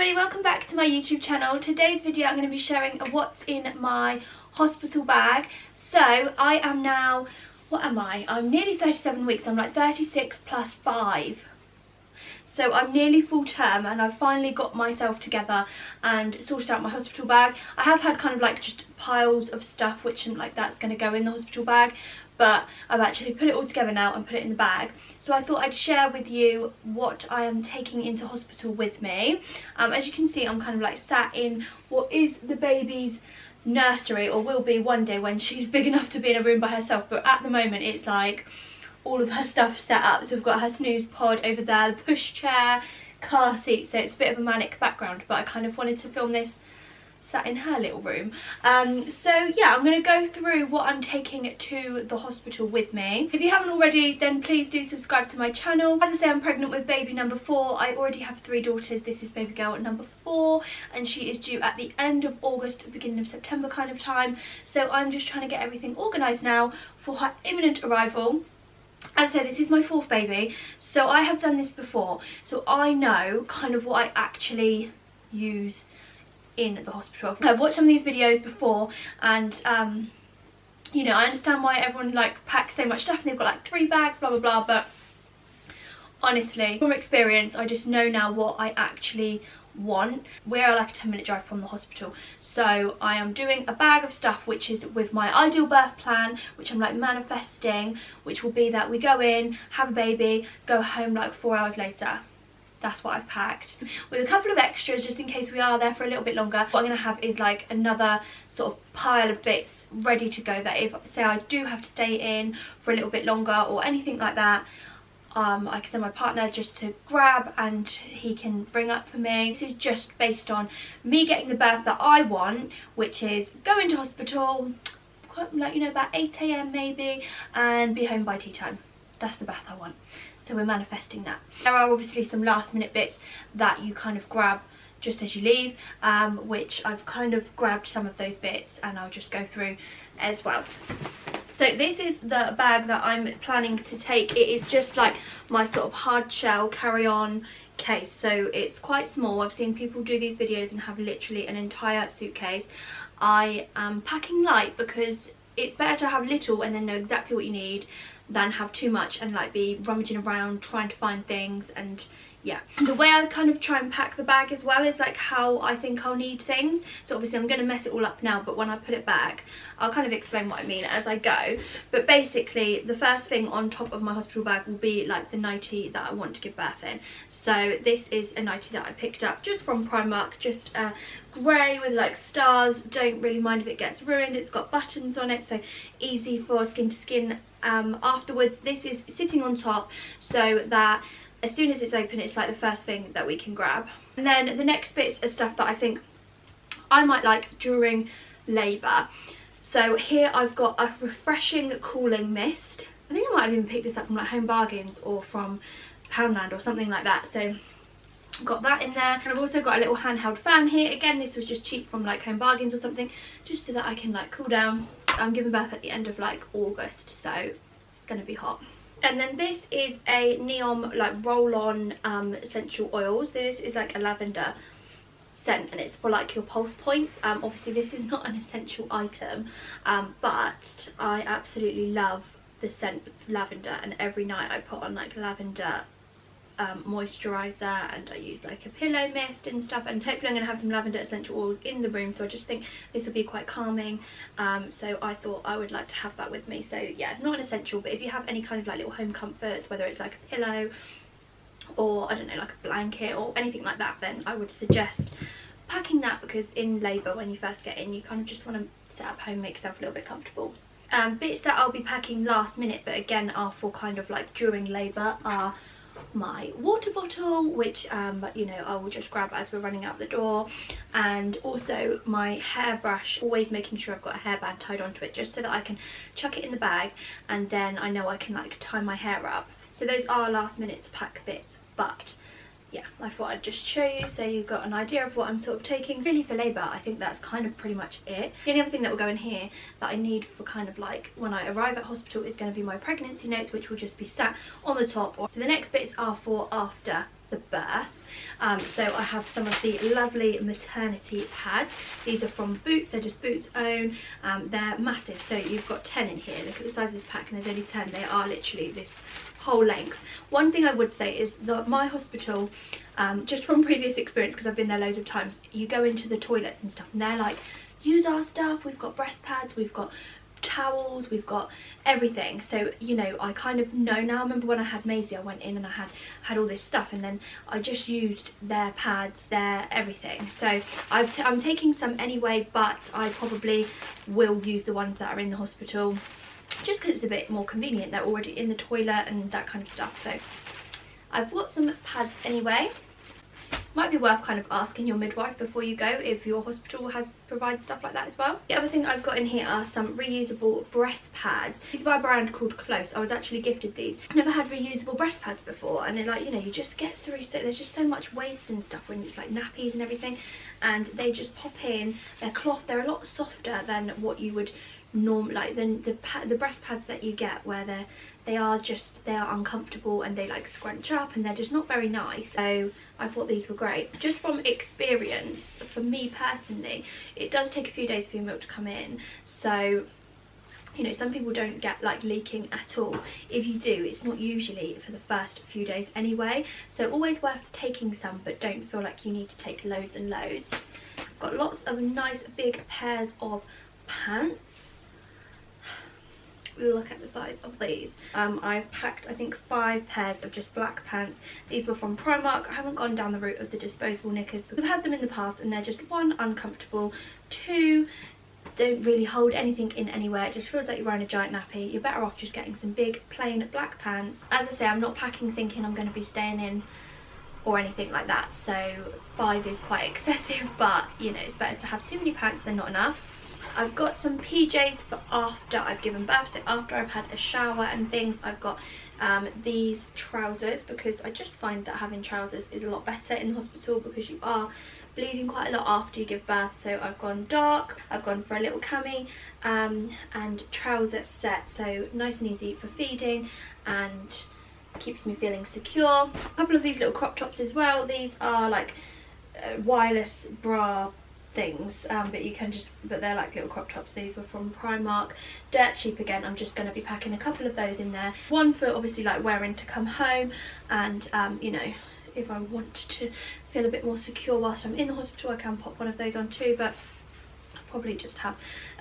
everybody, welcome back to my YouTube channel. Today's video I'm going to be sharing what's in my hospital bag. So I am now, what am I? I'm nearly 37 weeks, I'm like 36 plus 5. So I'm nearly full term and I've finally got myself together and sorted out my hospital bag. I have had kind of like just piles of stuff which I'm like that's going to go in the hospital bag, but I've actually put it all together now and put it in the bag. So I thought I'd share with you what I am taking into hospital with me. As you can see, I'm kind of like sat in what is the baby's nursery, or will be one day when she's big enough to be in a room by herself, but at the moment it's like all of her stuff set up. So we've got her snooze pod over there, the push chair, car seat, so it's a bit of a manic background, but I kind of wanted to film this sat in her little room. So yeah, I'm going to go through what I'm taking to the hospital with me. If you haven't already, then please do subscribe to my channel. As I say, I'm pregnant with baby number 4. I already have 3 daughters. This is baby girl number 4 and she is due at the end of August, beginning of September kind of time. So I'm just trying to get everything organised now for her imminent arrival. As I said, this is my 4th baby, so I have done this before, so I know kind of what I actually use in the hospital. I've watched some of these videos before and you know, I understand why everyone like packs so much stuff and they've got like 3 bags, blah blah blah, but honestly, from experience, I just know now what I actually want. We're like a 10-minute drive from the hospital, so I am doing a bag of stuff which is with my ideal birth plan, which I'm like manifesting, which will be that we go in, have a baby, go home like 4 hours later. That's what I've packed, with a couple of extras just in case we are there for a little bit longer. What I'm going to have is like another sort of pile of bits ready to go, that if say I do have to stay in for a little bit longer or anything like that, I can send my partner just to grab and he can bring up for me. This is just based on me getting the birth that I want, which is go into hospital like, you know, about 8 AM maybe, and be home by tea time. That's the birth I want. So we're manifesting that. There are obviously some last minute bits that you kind of grab just as you leave, which I've kind of grabbed some of those bits and I'll just go through as well. So this is the bag that I'm planning to take. It is just like my sort of hard shell carry-on case, so it's quite small. I've seen people do these videos and have literally an entire suitcase. I am packing light because it's better to have little and then know exactly what you need than have too much and like be rummaging around trying to find things. And yeah, the way I kind of try and pack the bag as well is like how I think I'll need things. So obviously I'm going to mess it all up now, but when I put it back I'll kind of explain what I mean as I go. But basically the first thing on top of my hospital bag will be like the nightie that I want to give birth in. So this is a nightie that I picked up just from Primark, just grey with like stars. Don't really mind if it gets ruined. It's got buttons on it, so easy for skin to skin afterwards. This is sitting on top so that as soon as it's open it's like the first thing that we can grab. And then the next bits are stuff that I think I might like during labour. So here I've got a refreshing cooling mist. I think I might have even picked this up from like Home Bargains or from Poundland or something like that. So got that in there, and I've also got a little handheld fan here. Again, this was just cheap from like Home Bargains or something, just so that I can like cool down. I'm giving birth at the end of like August, so it's gonna be hot. And then this is a Neom like roll-on essential oils. This is like a lavender scent and it's for like your pulse points. Obviously this is not an essential item, but I absolutely love the scent of lavender, and every night I put on like lavender moisturizer, and I use like a pillow mist and stuff, and hopefully I'm going to have some lavender essential oils in the room, so I just think this will be quite calming. So I thought I would like to have that with me. So yeah, not an essential, but if you have any kind of like little home comforts, whether it's like a pillow or I don't know, like a blanket or anything like that, then I would suggest packing that, because in labour when you first get in you kind of just want to set up home, make yourself a little bit comfortable. Bits that I'll be packing last minute but again are for kind of like during labour are my water bottle, which you know, I will just grab as we're running out the door, and also my hairbrush, always making sure I've got a hairband tied onto it just so that I can chuck it in the bag and then I know I can like tie my hair up. So those are last minute to pack bits, but yeah, I thought I'd just show you so you've got an idea of what I'm sort of taking. Really for labour, I think that's kind of pretty much it. The only other thing that will go in here that I need for kind of like when I arrive at hospital is going to be my pregnancy notes, which will just be sat on the top. So the next bits are for after the birth. So I have some of the lovely maternity pads. These are from Boots, they're just Boots' own. They're massive, so you've got 10 in here. Look at the size of this pack, and there's only 10. They are literally this whole length. One thing I would say is that my hospital, just from previous experience, because I've been there loads of times, you go into the toilets and stuff and they're like, use our stuff, we've got breast pads, we've got towels, we've got everything. So, you know, I kind of know now. I remember when I had Maisie, I went in and I had all this stuff, and then I just used their pads, their everything. So I'm taking some anyway, but I probably will use the ones that are in the hospital just because it's a bit more convenient. They're already in the toilet and that kind of stuff. So I've got some pads anyway. Might be worth kind of asking your midwife before you go if your hospital provides stuff like that as well. The other thing I've got in here are some reusable breast pads. These are by a brand called Close. I was actually gifted these. I've never had reusable breast pads before, and they're like, you know, you just get through, so there's just so much waste and stuff when it's like nappies and everything, and they just pop in. They're cloth, they're a lot softer than what you would normally, like the breast pads that you get, where they are uncomfortable and they like scrunch up and they're just not very nice. So I thought these were great. Just from experience, for me personally, it does take a few days for your milk to come in. So, you know, some people don't get like leaking at all. If you do, it's not usually for the first few days anyway. So always worth taking some, but don't feel like you need to take loads and loads. I've got lots of nice big pairs of pants. Look at the size of these. I've packed, I think, 5 pairs of just black pants. These were from Primark. I haven't gone down the route of the disposable knickers because I've had them in the past and they're just 1, uncomfortable, 2, don't really hold anything in anywhere. It just feels like you're wearing a giant nappy. You're better off just getting some big plain black pants. As I say, I'm not packing thinking I'm going to be staying in or anything like that, so 5 is quite excessive, but you know, it's better to have too many pants than not enough. I've got some PJs for after I've given birth, so after I've had a shower and things. I've got these trousers, because I just find that having trousers is a lot better in the hospital because you are bleeding quite a lot after you give birth. So I've gone dark, I've gone for a little cami and trouser set, so nice and easy for feeding and keeps me feeling secure. A couple of these little crop tops as well. These are like wireless bra things, but they're like little crop tops. These were from Primark, dirt cheap again. I'm just going to be packing a couple of those in there. One for obviously like wearing to come home, and you know, if I want to feel a bit more secure whilst I'm in the hospital, I can pop one of those on too, but I'll probably just have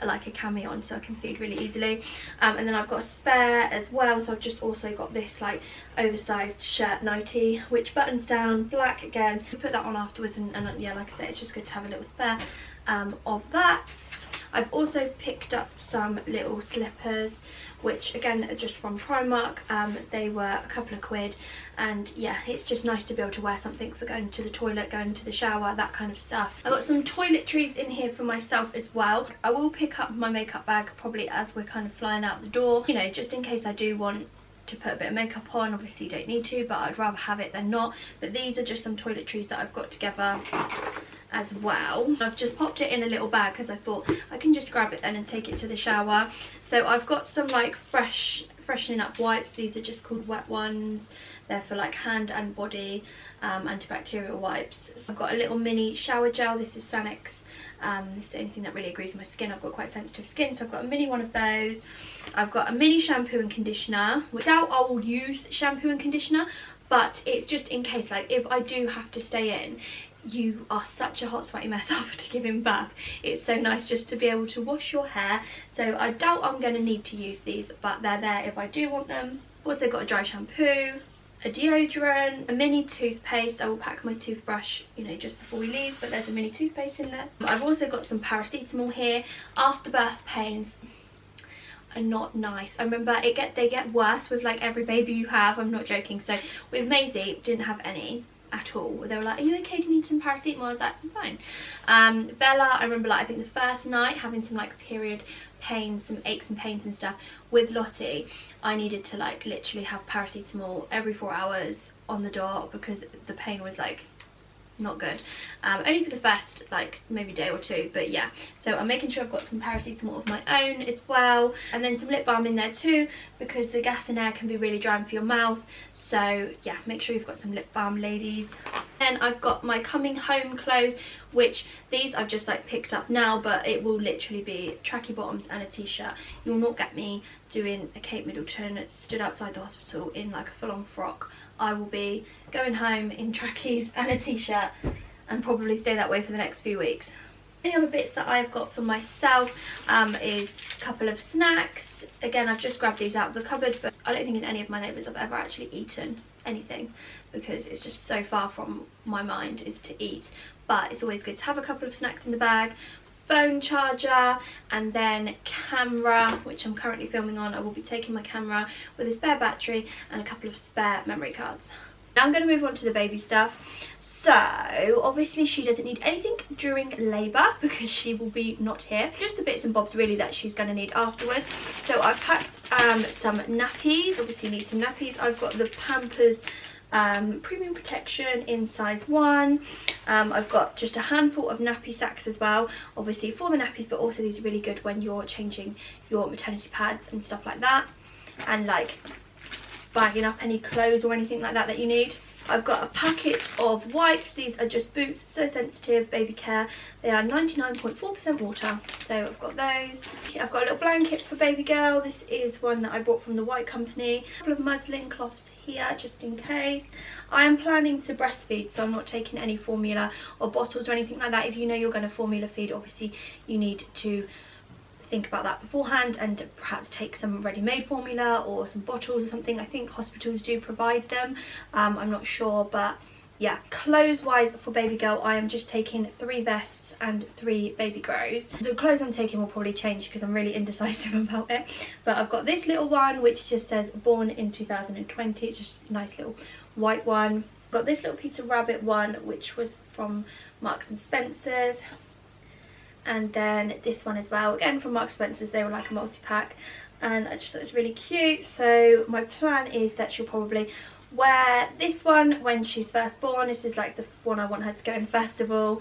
like a cami on so I can feed really easily. And then I've got a spare as well, so I've just also got this like oversized shirt nightie which buttons down, black again. Put that on afterwards, and yeah, like I said, it's just good to have a little spare of that. I've also picked up some little slippers, which again are just from Primark. They were a couple of quid, and yeah, it's just nice to be able to wear something for going to the toilet, going to the shower, that kind of stuff. I've got some toiletries in here for myself as well. I will pick up my makeup bag probably as we're kind of flying out the door, you know, just in case I do want to put a bit of makeup on. Obviously you don't need to, but I'd rather have it than not. But these are just some toiletries that I've got together as well. I've just popped it in a little bag because I thought I can just grab it then and take it to the shower. So I've got some like freshening up wipes. These are just called wet ones. They're for like hand and body antibacterial wipes. So I've got a little mini shower gel. This is Sanex. This is the only thing that really agrees with my skin. I've got quite sensitive skin, so I've got a mini one of those. I've got a mini shampoo and conditioner. I doubt I will use shampoo and conditioner, but it's just in case, like if I do have to stay in. You are such a hot sweaty mess after giving birth. It's so nice just to be able to wash your hair. So I doubt I'm going to need to use these, but they're there if I do want them. Also got a dry shampoo, a deodorant, a mini toothpaste. I will pack my toothbrush, you know, just before we leave, but there's a mini toothpaste in there. I've also got some paracetamol here. Afterbirth pains are not nice. I remember they get worse with like every baby you have. I'm not joking. So with Maisie, didn't have any at all. They were like, are you okay, do you need some paracetamol? I was like, I'm fine. Bella, I remember like I think the first night having some like period pains, some aches and pains and stuff. With Lottie, I needed to like literally have paracetamol every 4 hours on the dot because the pain was like not good. Only for the first like maybe day or two, but yeah. So I'm making sure I've got some paracetamol of my own as well, and then some lip balm in there too, because the gas and air can be really drying for your mouth. So yeah, make sure you've got some lip balm, ladies. Then I've got my coming home clothes, which these I've just like picked up now, but it will literally be tracky bottoms and a t-shirt. You'll not get me doing a Kate Middleton stood outside the hospital in like a full-on frock. I will be going home in trackies and a t-shirt and probably stay that way for the next few weeks. Any other bits that I've got for myself is a couple of snacks. Again, I've just grabbed these out of the cupboard, but I don't think in any of my neighbours I've ever actually eaten anything, because it's just so far from my mind is to eat. But it's always good to have a couple of snacks in the bag. Phone charger, and then camera, which I'm currently filming on. I will be taking my camera with a spare battery and a couple of spare memory cards. Now I'm going to move on to the baby stuff. So obviously she doesn't need anything during labour because she will be not here. Just the bits and bobs really that she's going to need afterwards. So I've packed some nappies. Obviously need some nappies. I've got the Pampers Premium Protection in size 1. I've got just a handful of Nappy Sacks as well, obviously for the nappies, but also these are really good when you're changing your maternity pads and stuff like that, and like bagging up any clothes or anything like that that you need. I've got a packet of wipes. These are just Boots So Sensitive Baby Care. They are 99.4% water, so I've got those. I've got a little blanket for baby girl. This is one that I bought from the White Company. A couple of muslin cloths here just in case. I am planning to breastfeed, so I'm not taking any formula or bottles or anything like that. If you know you're going to formula feed, obviously you need to think about that beforehand and perhaps take some ready-made formula or some bottles or something. I think hospitals do provide them. I'm not sure, but yeah. Clothes wise for baby girl, I am just taking 3 vests and 3 baby grows. The clothes I'm taking will probably change because I'm really indecisive about it, but I've got this little one which just says born in 2020. It's just a nice little white one. I've got this little Peter Rabbit one which was from Marks and Spencer's, and then this one as well, again from Marks and Spencer's. They were like a multi-pack, and I just thought it was really cute. So my plan is that she'll probably wear this one when she's first born. This is like the one I want her to go in first of all,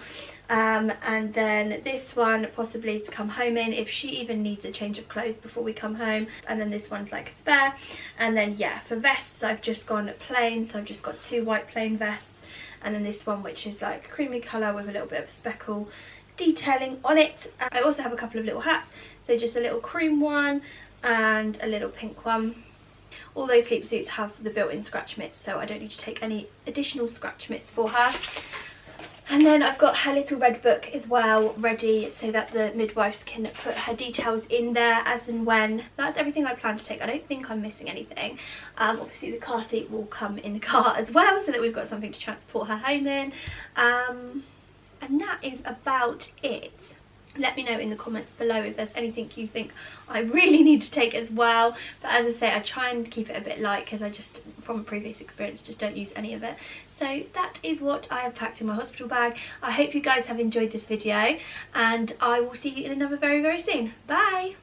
and then this one possibly to come home in if she even needs a change of clothes before we come home, and then this one's like a spare. And then yeah, for vests I've just gone plain, so I've just got 2 white plain vests, and then this one which is like creamy colour with a little bit of speckle detailing on it. I also have a couple of little hats, so just a little cream one and a little pink one. All those sleep suits have the built-in scratch mitts, so I don't need to take any additional scratch mitts for her. And then I've got her little red book as well ready, so that the midwives can put her details in there as and when. That's everything I plan to take. I don't think I'm missing anything. Obviously the car seat will come in the car as well, so that we've got something to transport her home in. And that is about it. Let me know in the comments below if there's anything you think I really need to take as well. But as I say, I try and keep it a bit light because I just, from previous experience, just don't use any of it. So that is what I have packed in my hospital bag. I hope you guys have enjoyed this video, and I will see you in another very, very soon. Bye!